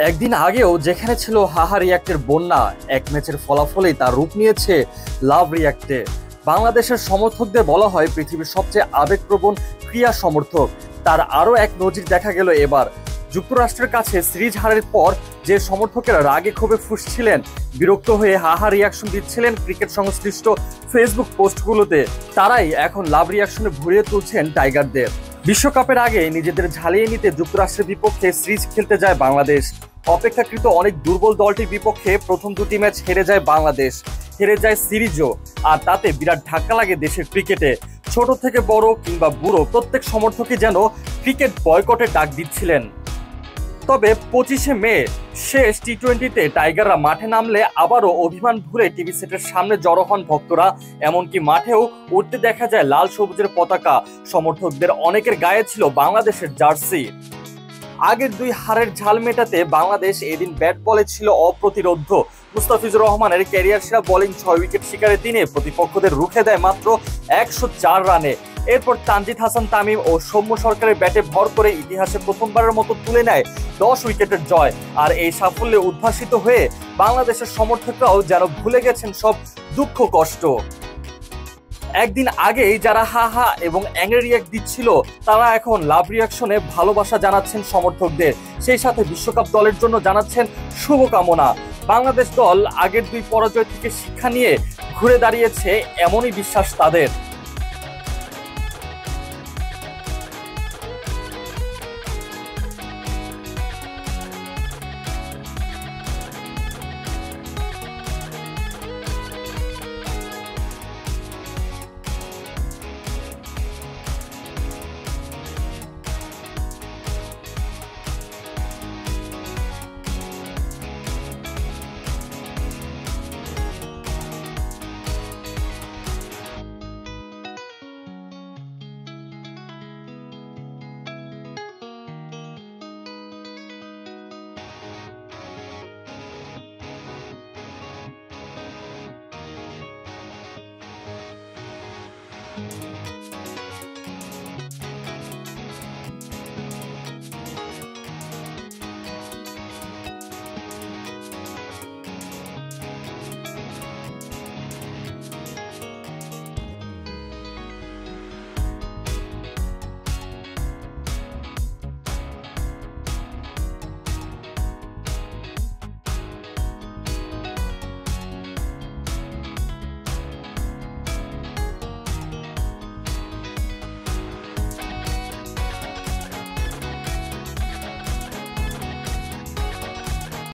একদিন আগেও যেখানে ছিল হাহা রিয়াক্টের বন্যা, এক ম্যাচের ফলাফলেই তার রূপ নিয়েছে লাভ রিয়াক্টে। বাংলাদেশের সমর্থকদের বলা হয় পৃথিবীর সবচেয়ে আবেগপ্রবণ ক্রীড়া সমর্থক। তার আরও এক নজির দেখা গেল এবার। যুক্তরাষ্ট্রের কাছে সিরিজ হারের পর যে সমর্থকেরা রাগে ক্ষোভে ফুঁসছিলেন, বিরক্ত হয়ে হাহা রিয়াকশন দিচ্ছিলেন ক্রিকেট সংশ্লিষ্ট ফেসবুক পোস্টগুলোতে, তারাই এখন লাভ রিয়াকশনে ভরিয়ে তুলছেন টাইগারদের। বিশ্বকাপের আগে নিজেদের ঝালিয়ে নিতে যুক্তরাষ্ট্রের বিপক্ষে সিরিজ খেলতে যায় বাংলাদেশ। অপেক্ষাকৃত অনেক দুর্বল দলটির বিপক্ষে প্রথম দুটি ম্যাচ হেরে যায় বাংলাদেশ, হেরে যায় সিরিজও। আর তাতে বিরাট ধাক্কা লাগে দেশের ক্রিকেটে। ছোট থেকে বড় কিংবা বুড়ো প্রত্যেক সমর্থকই যেন ক্রিকেট বয়কটের ডাক দিচ্ছিলেন। তবে 25শে মে শেষ টি-20তে টাইগাররা মাঠে নামলে আবারও অভিমান ভুলে টিভি সেটের সামনে জড়ো হন ভক্তরা। এমনকি মাঠেও উঠতে দেখা যায় লাল সবুজের পতাকা। সমর্থকদের অনেকের গায়ে ছিল বাংলাদেশের জার্সি। আগের দুই হারের ঝাল মেটাতে বাংলাদেশ এদিন ব্যাট বলে ছিল অপ্রতিরোধ্য। মুস্তাফিজুর রহমানের ক্যারিয়ার সেরা বোলিং 6 উইকেট শিকারে তিনি প্রতিপক্ষদের রুখে দেয় মাত্র 104 রানে। এরপর তানজিদ হাসান তামিম ও সৌম্য সরকারের ব্যাটে ভর করে ইতিহাসে প্রথমবারের মতো তুলে নেয় 10 উইকেটের জয়। আর এই সাফল্যে উদ্ভাসিত হয়ে বাংলাদেশের সমর্থকরাও যেন ভুলে গেছেন সব দুঃখ কষ্ট। একদিন আগেই যারা হা হা এবং অ্যাংরি রিয়াক্ট দিচ্ছিল, তারা এখন লাভ রিয়াকশনে ভালোবাসা জানাচ্ছেন সমর্থকদের। সেই সাথে বিশ্বকাপ দলের জন্য জানাচ্ছেন শুভকামনা। বাংলাদেশ দল আগের দুই পরাজয় থেকে শিক্ষা নিয়ে ঘুরে দাঁড়িয়েছে, এমনই বিশ্বাস তাদের।